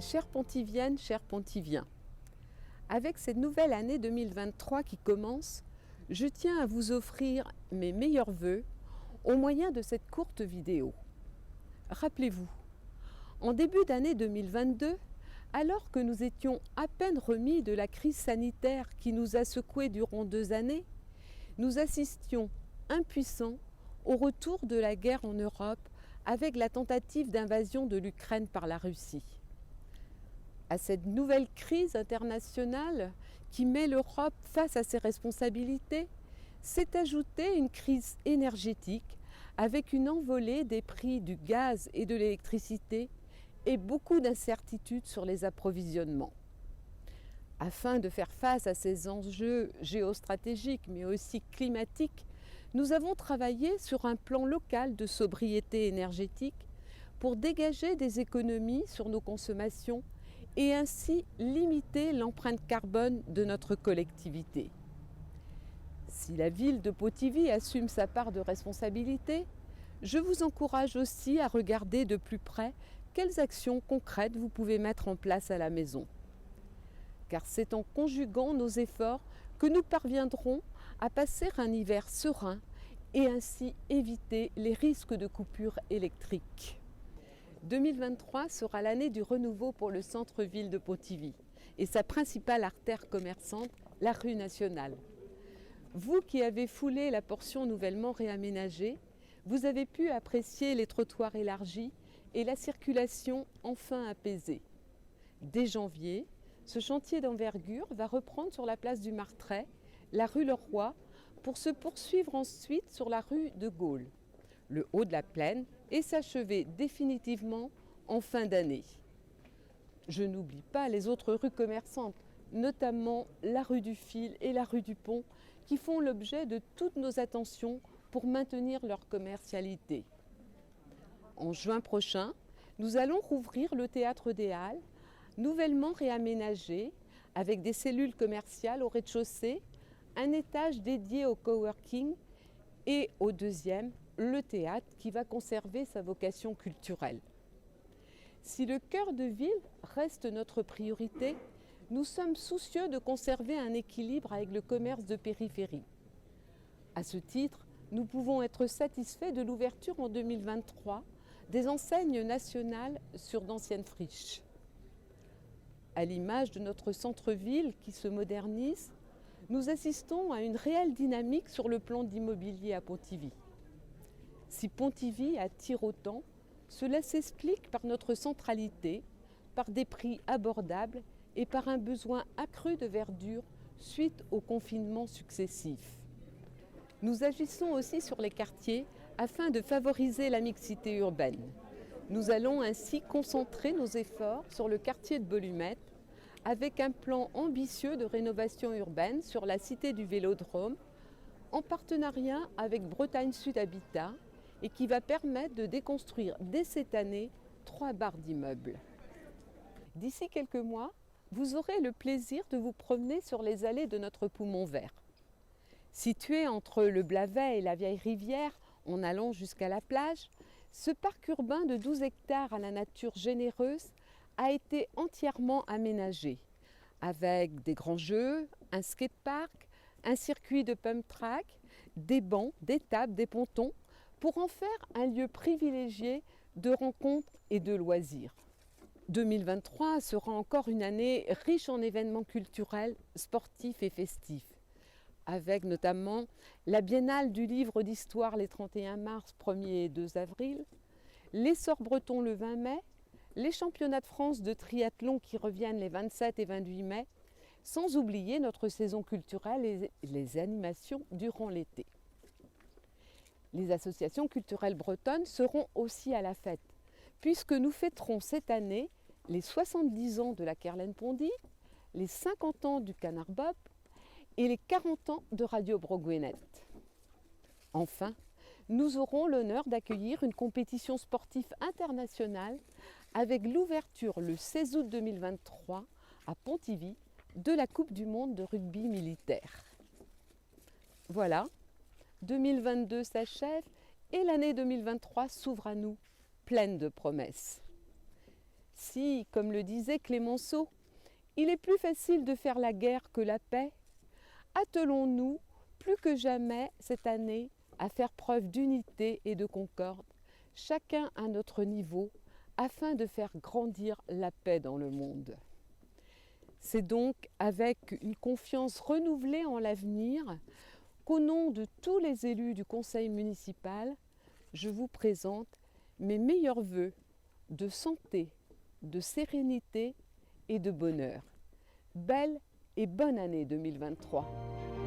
Chères Pontiviennes, chers Pontiviens, avec cette nouvelle année 2023 qui commence, je tiens à vous offrir mes meilleurs vœux au moyen de cette courte vidéo. Rappelez-vous, en début d'année 2022, alors que nous étions à peine remis de la crise sanitaire qui nous a secoués durant 2 années, nous assistions impuissants au retour de la guerre en Europe avec la tentative d'invasion de l'Ukraine par la Russie. À cette nouvelle crise internationale qui met l'Europe face à ses responsabilités, s'est ajoutée une crise énergétique avec une envolée des prix du gaz et de l'électricité et beaucoup d'incertitudes sur les approvisionnements. Afin de faire face à ces enjeux géostratégiques mais aussi climatiques, nous avons travaillé sur un plan local de sobriété énergétique pour dégager des économies sur nos consommations et ainsi limiter l'empreinte carbone de notre collectivité. Si la ville de Pontivy assume sa part de responsabilité, je vous encourage aussi à regarder de plus près quelles actions concrètes vous pouvez mettre en place à la maison. Car c'est en conjuguant nos efforts que nous parviendrons à passer un hiver serein et ainsi éviter les risques de coupures électriques. 2023 sera l'année du renouveau pour le centre-ville de Pontivy et sa principale artère commerçante, la rue nationale. Vous qui avez foulé la portion nouvellement réaménagée, vous avez pu apprécier les trottoirs élargis et la circulation enfin apaisée. Dès janvier, ce chantier d'envergure va reprendre sur la place du Martret, la rue Leroy, pour se poursuivre ensuite sur la rue de Gaulle, le haut de la Plaine, et s'achever définitivement en fin d'année. Je n'oublie pas les autres rues commerçantes, notamment la rue du Fil et la rue du Pont, qui font l'objet de toutes nos attentions pour maintenir leur commercialité. En juin prochain, nous allons rouvrir le Théâtre des Halles, nouvellement réaménagé, avec des cellules commerciales au rez-de-chaussée, un étage dédié au coworking et au deuxième, le théâtre qui va conserver sa vocation culturelle. Si le cœur de ville reste notre priorité, nous sommes soucieux de conserver un équilibre avec le commerce de périphérie. À ce titre, nous pouvons être satisfaits de l'ouverture en 2023 des enseignes nationales sur d'anciennes friches. À l'image de notre centre-ville qui se modernise, nous assistons à une réelle dynamique sur le plan d'immobilier à Pontivy. Si Pontivy attire autant, cela s'explique par notre centralité, par des prix abordables et par un besoin accru de verdure suite aux confinements successifs. Nous agissons aussi sur les quartiers afin de favoriser la mixité urbaine. Nous allons ainsi concentrer nos efforts sur le quartier de Bolumette avec un plan ambitieux de rénovation urbaine sur la cité du Vélodrome en partenariat avec Bretagne Sud Habitat et qui va permettre de déconstruire dès cette année 3 barres d'immeubles. D'ici quelques mois, vous aurez le plaisir de vous promener sur les allées de notre poumon vert. Situé entre le Blavet et la vieille rivière, en allant jusqu'à la plage, ce parc urbain de 12 hectares à la nature généreuse a été entièrement aménagé, avec des grands jeux, un skatepark, un circuit de pump track, des bancs, des tables, des pontons, pour en faire un lieu privilégié de rencontres et de loisirs. 2023 sera encore une année riche en événements culturels, sportifs et festifs, avec notamment la Biennale du livre d'histoire les 31 mars, 1er et 2 avril, l'Essor breton le 20 mai, les championnats de France de triathlon qui reviennent les 27 et 28 mai, sans oublier notre saison culturelle et les animations durant l'été. Les associations culturelles bretonnes seront aussi à la fête, puisque nous fêterons cette année les 70 ans de la Kerlen-Pondy, les 50 ans du Canard Bob et les 40 ans de Radio Broguenette. Enfin, nous aurons l'honneur d'accueillir une compétition sportive internationale avec l'ouverture le 16 août 2023 à Pontivy de la Coupe du monde de rugby militaire. Voilà, 2022 s'achève et l'année 2023 s'ouvre à nous, pleine de promesses. Si, comme le disait Clémenceau, il est plus facile de faire la guerre que la paix, attelons-nous plus que jamais cette année à faire preuve d'unité et de concorde, chacun à notre niveau, afin de faire grandir la paix dans le monde. C'est donc avec une confiance renouvelée en l'avenir qu'au nom de tous les élus du conseil municipal, je vous présente mes meilleurs vœux de santé, de sérénité et de bonheur. Belle et bonne année 2023.